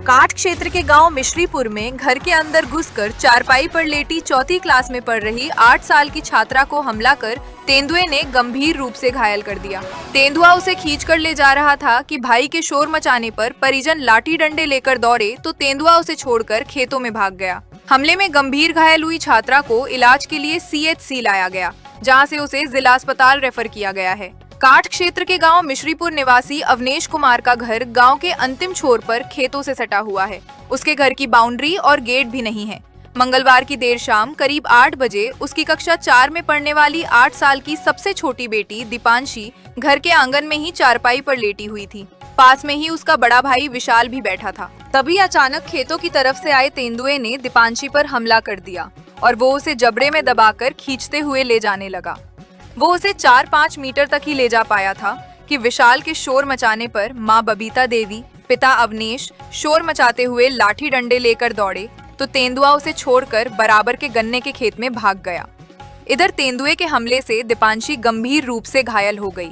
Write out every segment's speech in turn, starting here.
काट क्षेत्र के गांव मिश्रीपुर में घर के अंदर घुसकर चारपाई पर लेटी चौथी क्लास में पढ़ रही 8 साल की छात्रा को हमला कर तेंदुए ने गंभीर रूप से घायल कर दिया। तेंदुआ उसे खींचकर ले जा रहा था कि भाई के शोर मचाने पर परिजन लाठी डंडे लेकर दौड़े तो तेंदुआ उसे छोड़कर खेतों में भाग गया। हमले में गंभीर घायल हुई छात्रा को इलाज के लिए CHC लाया गया, जहाँ से उसे जिला अस्पताल रेफर किया गया है। काट क्षेत्र के गांव मिश्रीपुर निवासी अवनेश कुमार का घर गांव के अंतिम छोर पर खेतों से सटा हुआ है। उसके घर की बाउंड्री और गेट भी नहीं है। मंगलवार की देर शाम करीब 8 बजे उसकी कक्षा 4 में पढ़ने वाली 8 साल की सबसे छोटी बेटी दीपांशी घर के आंगन में ही चारपाई पर लेटी हुई थी। पास में ही उसका बड़ा भाई विशाल भी बैठा था। तभी अचानक खेतों की तरफ से आए तेंदुए ने दीपांशी पर हमला कर दिया और वो उसे जबड़े में दबाकर खींचते हुए ले जाने लगा। वो उसे 4-5 मीटर तक ही ले जा पाया था कि विशाल के शोर मचाने पर माँ बबीता देवी, पिता अवनेश शोर मचाते हुए लाठी डंडे लेकर दौड़े तो तेंदुआ उसे छोड़कर बराबर के गन्ने के खेत में भाग गया। इधर तेंदुए के हमले से दीपांशी गंभीर रूप से घायल हो गई।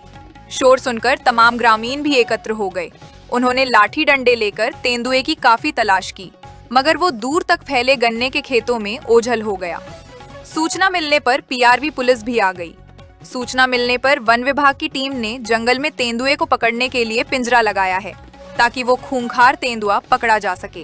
शोर सुनकर तमाम ग्रामीण भी एकत्र हो गए। उन्होंने लाठी डंडे लेकर तेंदुए की काफी तलाश की, मगर वो दूर तक फैले गन्ने के खेतों में ओझल हो गया। सूचना मिलने पर PRV पुलिस भी आ गई। सूचना मिलने पर वन विभाग की टीम ने जंगल में तेंदुए को पकड़ने के लिए पिंजरा लगाया है ताकि वो खूंखार तेंदुआ पकड़ा जा सके।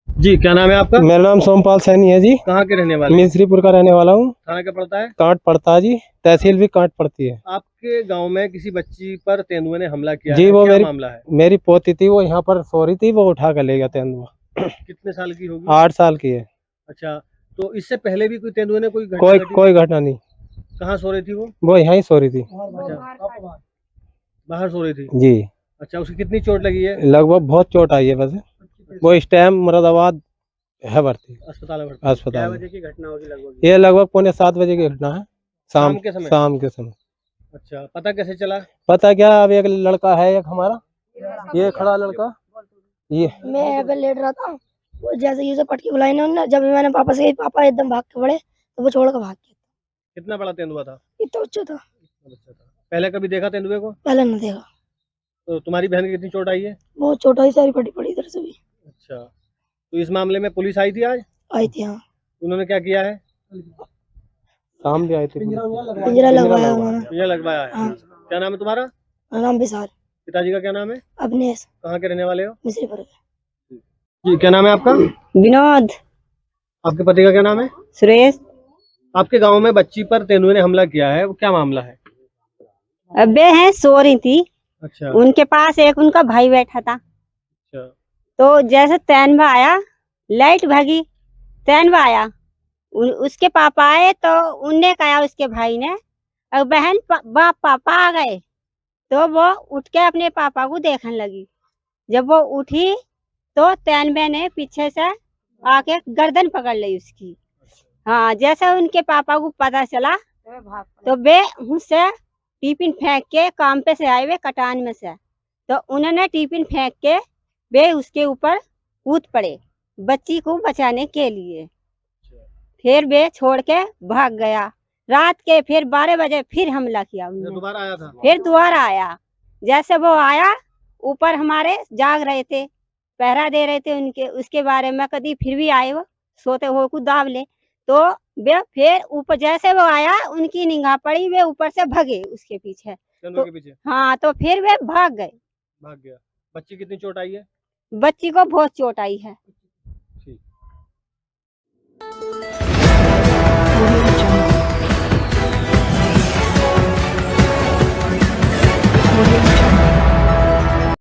जी, क्या नाम है आपका? मेरा नाम सोमपाल सैनी है जी। कहाँ के रहने वाले? मिश्रीपुर का रहने वाला हूँ। थाना क्या पड़ता है? कांट पड़ता है जी, तहसील भी कांट पड़ती है। आपके गांव में किसी बच्ची पर तेंदुए ने हमला किया जी, है, वो क्या मामला है? मेरी पोती थी, वो यहाँ पर सो रही थी, वो उठा कर ले गया तेंदुआ। कितने साल की होगी? 8 साल की है। अच्छा, तो इससे पहले भी कोई तेंदुए ने कोई कोई घटना नहीं। कहाँ सो रही थी वो? वो यहाँ ही सो रही थी। अच्छा, बाहर सो रही थी जी। अच्छा, उसकी कितनी चोट लगी है? लगभग बहुत चोट आई है। वैसे वो इस टाइम मुरादाबाद है भर्ती अस्पताल में। अस्पताल में। बजे की घटना होगी लगभग? ये लगभग 6:45 बजे की घटना है, शाम के समय? शाम के समय। अच्छा, पता कैसे चला? पता क्या, अब एक लड़का है, एक हमारा ये खड़ा लड़का, ये मैं यहाँ पे लेट रहा था, वो जैसे ही उसे पटकी बुलाई ना उन्होंने, जब मैंने पापा से कही, पापा एकदम भाग के पड़े तो वो छोड़ कर भाग गया। कितना बड़ा तेंदुआ था? इतना अच्छा था। पहले कभी देखा तेंदुए को? पहले न देखा। तो तुम्हारी बहन की कितनी चोट आई है? बहुत छोटा ही सारी फटी पड़ी इधर से भी। अच्छा, तो इस मामले में पुलिस आई थी आज? आई थी, हाँ। उन्होंने क्या किया है? शाम भी आई थी। पिंजरा लगवाया उन्होंने। पिंजरा लगवाया है। हाँ। क्या नाम है तुम्हारा? मेरा नाम विशाल। पिताजी का क्या नाम है? अवनेश। कहाँ के रहने वाले हो? मिश्रीपुर के। जी, क्या नाम है आपका? विनोद। आपके पति का क्या नाम है? सुरेश। आपके गांव में बच्ची पर तेंदुए ने हमला किया है, वो क्या मामला है? अबे हैं सो रही थी, अच्छा उनके पास एक उनका भाई बैठा था। अच्छा। तो जैसे तेंदुआ आया, लाइट भागी, तेंदुआ आया, उसके पापा आए तो उनने कहा उसके भाई ने, अब बहन बाप पापा आ गए, तो वो उठ के अपने पापा को देखने लगी। जब वो उठी तो तेंदुए ने पीछे से आके गर्दन पकड़ ली उसकी। हाँ, जैसे उनके पापा को पता चला तो वे उससे टिफिन फेंक के काम पे से आए हुए कटान में से, तो उन्होंने टिफिन फेंक के वे उसके ऊपर कूद पड़े बच्ची को बचाने के लिए। फिर वे छोड़ के भाग गया। रात के फिर 12 बजे फिर हमला किया उन्होंने। दोबारा आया था? फिर दोबारा आया। जैसे वो आया, ऊपर हमारे जाग रहे थे, पहरा दे रहे थे उनके, उसके बारे में कभी फिर भी आए, वो सोते हो को दाब ले, तो वे फिर ऊपर जैसे वो आया उनकी निगाह पड़ी, वे ऊपर से भागे उसके पीछे। तेंदुए के पीछे? हाँ, तो फिर वे भाग गए। भाग गया। बच्ची कितनी चोट आई है? बच्ची को बहुत चोट आई है। ठीक।